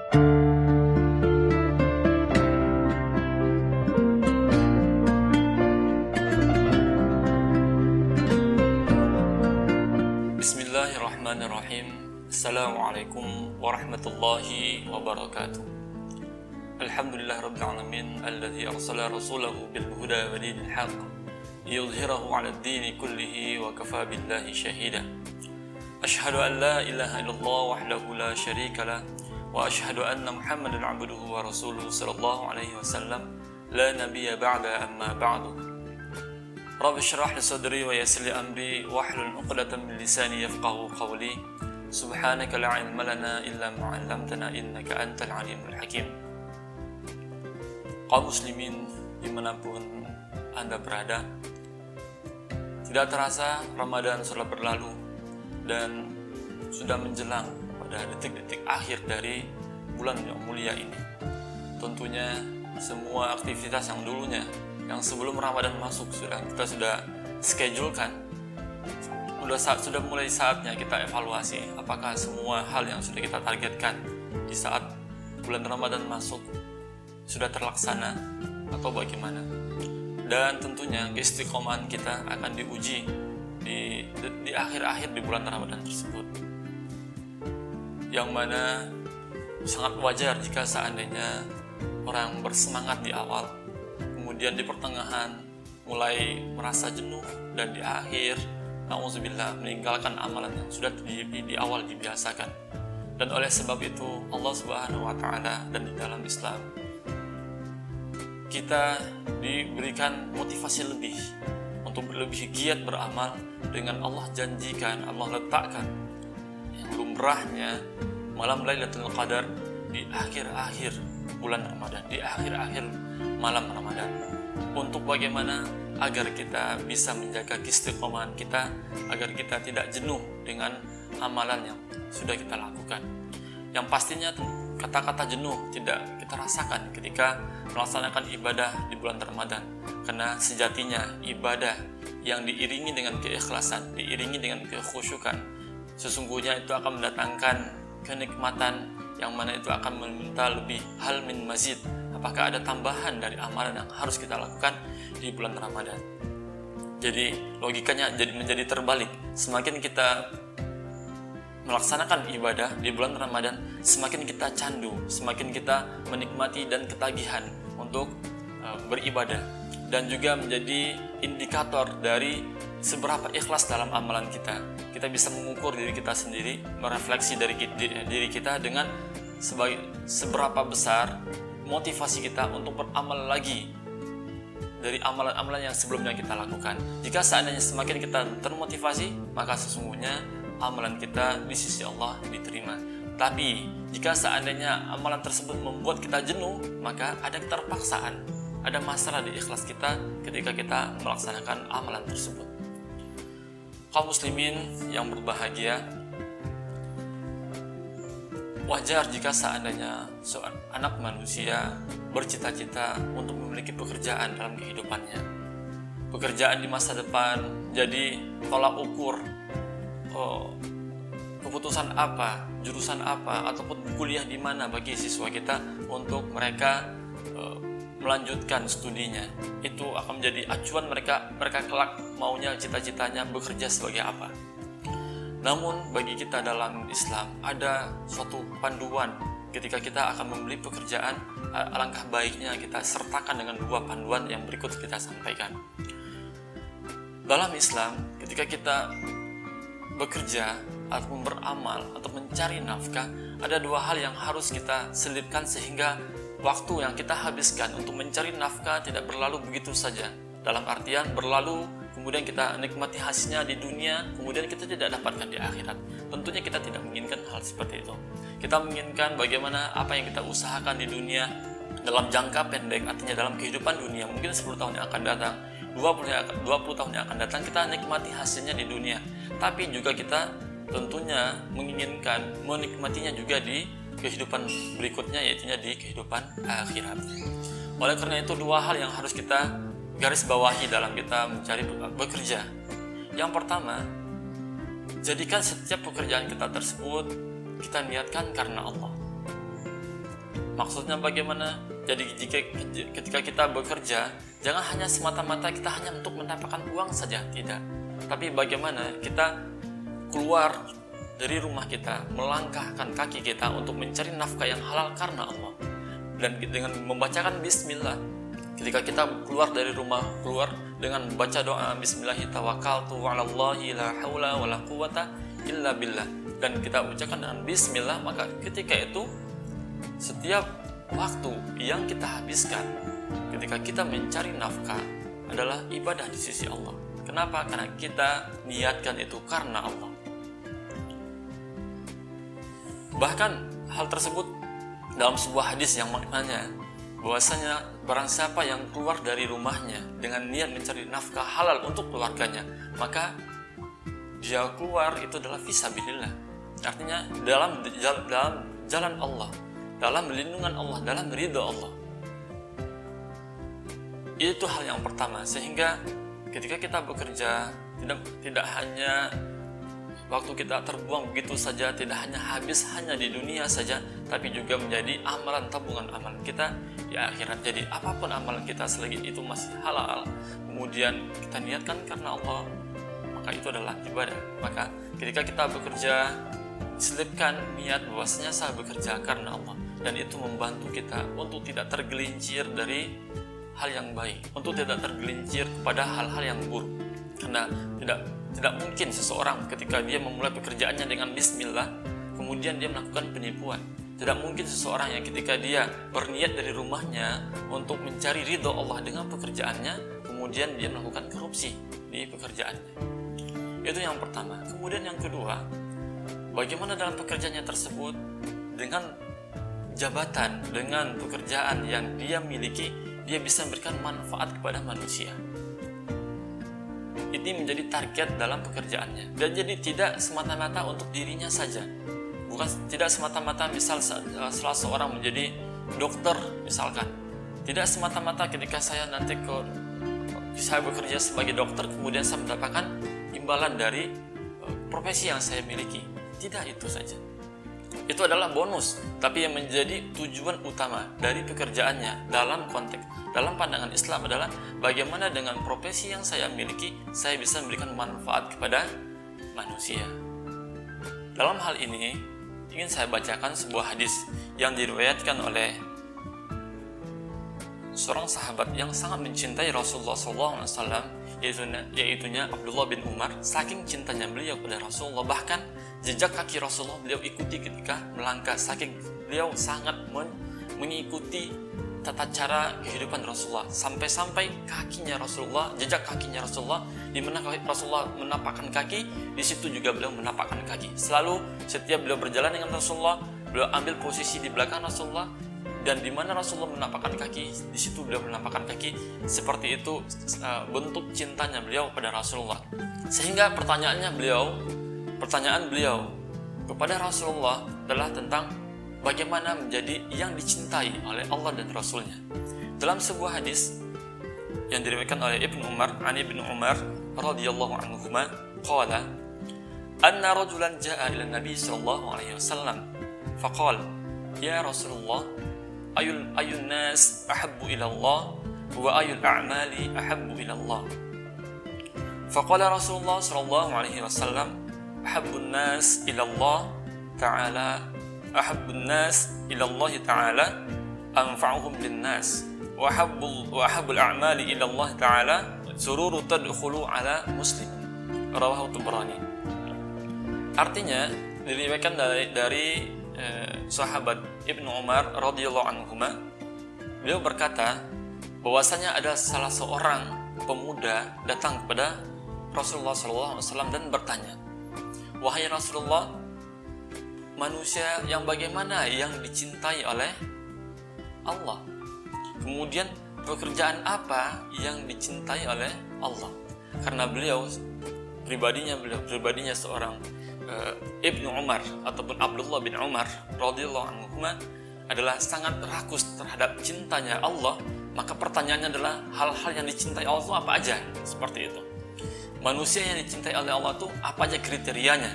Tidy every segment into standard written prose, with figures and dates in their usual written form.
Bismillahirrahmanirrahim. Assalamualaikum warahmatullahi wabarakatuh. Alhamdulillah rabbil alamin alladzi arsala rasulahu bil huda wa dinil haqq liyudhhirahu 'ala ad-din kullihi wa kafa billahi shahida. Asyhadu an la ilaha illallah wahdahu la syarika lah wa asyhadu anna Muhammadan 'abduhu wa rasuluhu sallallahu alaihi wasallam la nabiyya ba'da amma ba'du. Rabbi syrah li sadri wa yassir li amri wahlul 'uqdatam min lisani yafqahu qawli. Subhanaka la ilma lana illa ma 'allamtana innaka antal alimul hakim. Kaum muslimin dimanapun Anda berada, tidak terasa Ramadan sudah berlalu dan sudah menjelang pada detik-detik akhir dari bulan yang mulia ini. Tentunya semua aktivitas yang dulunya, yang sebelum Ramadan masuk kita sudah schedulekan, sudah mulai saatnya kita evaluasi apakah semua hal yang sudah kita targetkan di saat bulan Ramadan masuk sudah terlaksana atau bagaimana. Dan tentunya keistiqomahan kita akan diuji di akhir-akhir di bulan Ramadan tersebut, yang mana sangat wajar jika seandainya orang bersemangat di awal, kemudian di pertengahan mulai merasa jenuh, dan di akhir na'udzubillah meninggalkan amalan yang sudah di awal dibiasakan. Dan oleh sebab itu Allah Subhanahu wa taala dan di dalam Islam kita diberikan motivasi lebih untuk lebih giat beramal dengan Allah janjikan, Allah letakkan yang lumrahnya malam Lailatul Qadar di akhir-akhir bulan Ramadan, di akhir-akhir malam Ramadan, untuk bagaimana agar kita bisa menjaga keistiqomahan kita, agar kita tidak jenuh dengan amalan yang sudah kita lakukan. Yang pastinya kata-kata jenuh tidak kita rasakan ketika melaksanakan ibadah di bulan Ramadan, karena sejatinya ibadah yang diiringi dengan keikhlasan, diiringi dengan kekhusyukan, sesungguhnya itu akan mendatangkan kenikmatan, yang mana itu akan meminta lebih hal min mazid. Apakah ada tambahan dari amalan yang harus kita lakukan di bulan Ramadan? Jadi logikanya menjadi terbalik. Semakin kita melaksanakan ibadah di bulan Ramadan, semakin kita candu, semakin kita menikmati dan ketagihan untuk beribadah, dan juga menjadi indikator dari seberapa ikhlas dalam amalan kita. Kita bisa mengukur diri kita sendiri, merefleksi dari diri kita dengan seberapa besar motivasi kita untuk beramal lagi dari amalan-amalan yang sebelumnya kita lakukan. Jika seandainya semakin kita termotivasi, maka sesungguhnya amalan kita di sisi Allah diterima. Tapi jika seandainya amalan tersebut membuat kita jenuh, maka ada keterpaksaan, ada masalah di ikhlas kita ketika kita melaksanakan amalan tersebut. Kaum muslimin yang berbahagia, wajar jika seandainya seorang anak manusia bercita-cita untuk memiliki pekerjaan dalam kehidupannya. Pekerjaan di masa depan jadi tolak ukur keputusan apa, jurusan apa, ataupun kuliah di mana bagi siswa kita untuk mereka melanjutkan studinya. Itu akan menjadi acuan mereka kelak maunya, cita-citanya bekerja sebagai apa. Namun bagi kita dalam Islam ada suatu panduan ketika kita akan membeli pekerjaan. Alangkah baiknya kita sertakan dengan dua panduan yang berikut kita sampaikan. Dalam Islam, ketika kita bekerja atau beramal atau mencari nafkah, ada dua hal yang harus kita selipkan sehingga waktu yang kita habiskan untuk mencari nafkah tidak berlalu begitu saja. Dalam artian berlalu, kemudian kita nikmati hasilnya di dunia, kemudian kita tidak dapatkan di akhirat. Tentunya kita tidak menginginkan hal seperti itu. Kita menginginkan bagaimana apa yang kita usahakan di dunia dalam jangka pendek, artinya dalam kehidupan dunia, mungkin 10 tahun yang akan datang, 20 tahun yang akan datang, kita nikmati hasilnya di dunia. Tapi juga kita tentunya menginginkan menikmatinya juga di kehidupan berikutnya, yaitu di kehidupan akhirat. Oleh karena itu dua hal yang harus kita garis bawahi dalam kita mencari bekerja. Yang pertama, jadikan setiap pekerjaan kita tersebut kita niatkan karena Allah. Maksudnya bagaimana? Jadi ketika kita bekerja, jangan hanya semata-mata kita hanya untuk mendapatkan uang saja, tidak. Tapi bagaimana kita keluar dari rumah kita, melangkahkan kaki kita untuk mencari nafkah yang halal karena Allah. Dan dengan membacakan bismillah, ketika kita keluar dari rumah, keluar dengan membaca doa bismillahi tawakkaltu 'alallahi la haula wala quwata illa billah, dan kita ucapkan dengan bismillah, maka ketika itu setiap waktu yang kita habiskan ketika kita mencari nafkah adalah ibadah di sisi Allah. Kenapa? Karena kita niatkan itu karena Allah. Bahkan hal tersebut dalam sebuah hadis yang maknanya bahwasanya barang siapa yang keluar dari rumahnya dengan niat mencari nafkah halal untuk keluarganya, maka dia keluar itu adalah fisabilillah. Artinya dalam jalan Allah, dalam lindungan Allah, dalam ridha Allah. Itu hal yang pertama. Sehingga ketika kita bekerja, tidak hanya waktu kita terbuang begitu saja, tidak hanya habis hanya di dunia saja, tapi juga menjadi amalan tabungan amalan kita di akhirat. Jadi apapun amalan kita selagi itu masih halal, kemudian kita niatkan karena Allah, maka itu adalah ibadah. Maka ketika kita bekerja, selipkan niat bahwasanya saya bekerja karena Allah, dan itu membantu kita untuk tidak tergelincir dari hal yang baik, untuk tidak tergelincir kepada hal-hal yang buruk. Karena tidak mungkin seseorang ketika dia memulai pekerjaannya dengan bismillah kemudian dia melakukan penipuan. Tidak mungkin seseorang yang ketika dia berniat dari rumahnya untuk mencari ridho Allah dengan pekerjaannya kemudian dia melakukan korupsi di pekerjaannya. Itu yang pertama. Kemudian yang kedua, bagaimana dalam pekerjaannya tersebut dengan jabatan, dengan pekerjaan yang dia miliki, dia bisa memberikan manfaat kepada manusia. Ini menjadi target dalam pekerjaannya, dan jadi tidak semata-mata untuk dirinya saja. Bukan tidak semata-mata misal salah seorang menjadi dokter misalkan, tidak semata-mata ketika saya bekerja sebagai dokter kemudian saya mendapatkan imbalan dari profesi yang saya miliki. Tidak itu saja. Itu adalah bonus, tapi yang menjadi tujuan utama dari pekerjaannya dalam pandangan Islam adalah bagaimana dengan profesi yang saya miliki saya bisa memberikan manfaat kepada manusia. Dalam hal ini ingin saya bacakan sebuah hadis yang diriwayatkan oleh seorang sahabat yang sangat mencintai Rasulullah SAW, yaitunya Abdullah bin Umar. Saking cintanya beliau kepada Rasulullah, bahkan jejak kaki Rasulullah beliau ikuti ketika melangkah, saking beliau sangat mengikuti tata cara kehidupan Rasulullah, sampai-sampai jejak kakinya Rasulullah, di mana Rasulullah menapakkan kaki, di situ juga beliau menapakkan kaki. Selalu setiap beliau berjalan dengan Rasulullah, beliau ambil posisi di belakang Rasulullah, dan di mana Rasulullah menapakkan kaki, di situ beliau menapakkan kaki. Seperti itu bentuk cintanya beliau pada Rasulullah. Sehingga pertanyaan beliau kepada Rasulullah adalah tentang bagaimana menjadi yang dicintai oleh Allah dan Rasulnya. Dalam sebuah hadis yang diriwayatkan oleh Ibnu Umar, Ani bin Umar radhiyallahu anhuma, qala anna rajulan jaa ila Nabi sallallahu alaihi wasallam faqala ya Rasulullah ayun nas ahabbu ila Allah wa ayul a'mali ahabbu ila Allah. Faqala Rasulullah sallallahu alaihi wasallam ahabbun nas ila Allah ta'ala ahabbun nas ila Allah ta'ala anfa'uhum linnas wa ahabbul a'mali ila Allah ta'ala sururu tadkhulu ala muslim, rawahu Tabrani. Artinya diriwayatkan dari sahabat Ibnu Umar radhiyallahu anhuma, beliau berkata bahwasanya ada salah seorang pemuda datang kepada Rasulullah SAW dan bertanya, wahai Rasulullah, manusia yang bagaimana yang dicintai oleh Allah? Kemudian pekerjaan apa yang dicintai oleh Allah? Karena pribadinya seorang Ibnu Umar ataupun Abdullah bin Umar radhiyallahu anhu adalah sangat rakus terhadap cintanya Allah, maka pertanyaannya adalah hal-hal yang dicintai Allah itu apa aja? Seperti itu. Manusia yang dicintai oleh Allah itu apa aja kriterianya?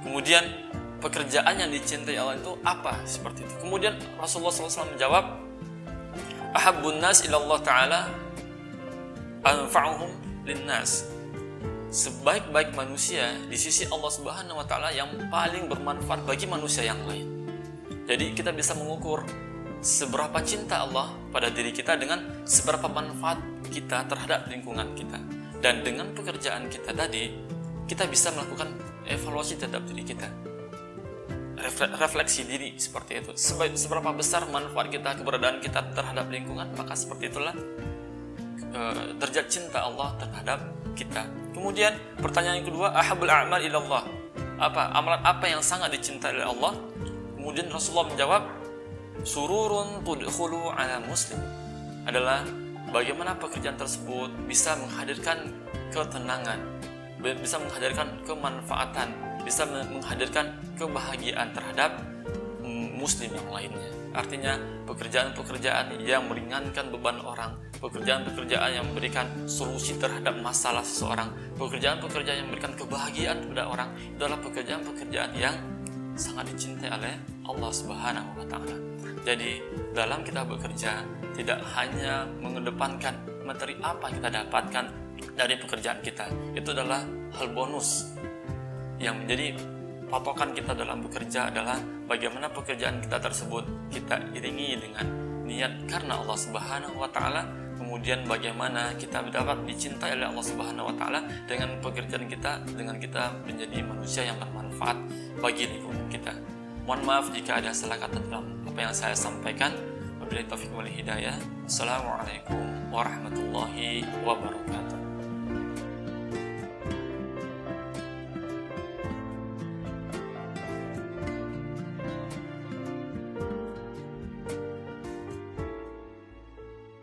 Kemudian pekerjaan yang dicintai Allah itu apa? Seperti itu. Kemudian Rasulullah SAW menjawab, ahabbun nas ilallah ta'ala anfa'uhum linnas. Sebaik-baik manusia di sisi Allah Subhanahu wa taala yang paling bermanfaat bagi manusia yang lain. Jadi kita bisa mengukur seberapa cinta Allah pada diri kita dengan seberapa manfaat kita terhadap lingkungan kita. Dan dengan pekerjaan kita tadi, kita bisa melakukan evaluasi terhadap diri kita. Refleksi diri seperti itu. Seberapa besar manfaat kita, keberadaan kita terhadap lingkungan, maka seperti itulah derajat cinta Allah terhadap kita. Kemudian pertanyaan yang kedua, ahabul a'mal ilallah. Amalan apa yang sangat dicintai oleh Allah? Kemudian Rasulullah menjawab, sururun tudkhulu ala muslim. Adalah bagaimana pekerjaan tersebut bisa menghadirkan ketenangan, bisa menghadirkan kemanfaatan, bisa menghadirkan kebahagiaan terhadap muslim yang lainnya. Artinya pekerjaan-pekerjaan yang meringankan beban orang, pekerjaan-pekerjaan yang memberikan solusi terhadap masalah seseorang, pekerjaan-pekerjaan yang memberikan kebahagiaan kepada orang, itu adalah pekerjaan-pekerjaan yang sangat dicintai oleh Allah Subhanahu wa taala. Jadi dalam kita bekerja tidak hanya mengedepankan materi apa yang kita dapatkan dari pekerjaan kita, itu adalah hal bonus. Yang menjadi patokan kita dalam bekerja adalah bagaimana pekerjaan kita tersebut kita iringi dengan niat karena Allah Subhanahu wa taala, kemudian bagaimana kita dapat dicintai oleh Allah Subhanahu wa taala dengan pekerjaan kita, dengan kita menjadi manusia yang bermanfaat bagi lingkungan kita. Mohon maaf jika ada salah kata dalam apa yang saya sampaikan. Wabillahi taufiq wal hidayah. Assalamualaikum warahmatullahi wabarakatuh.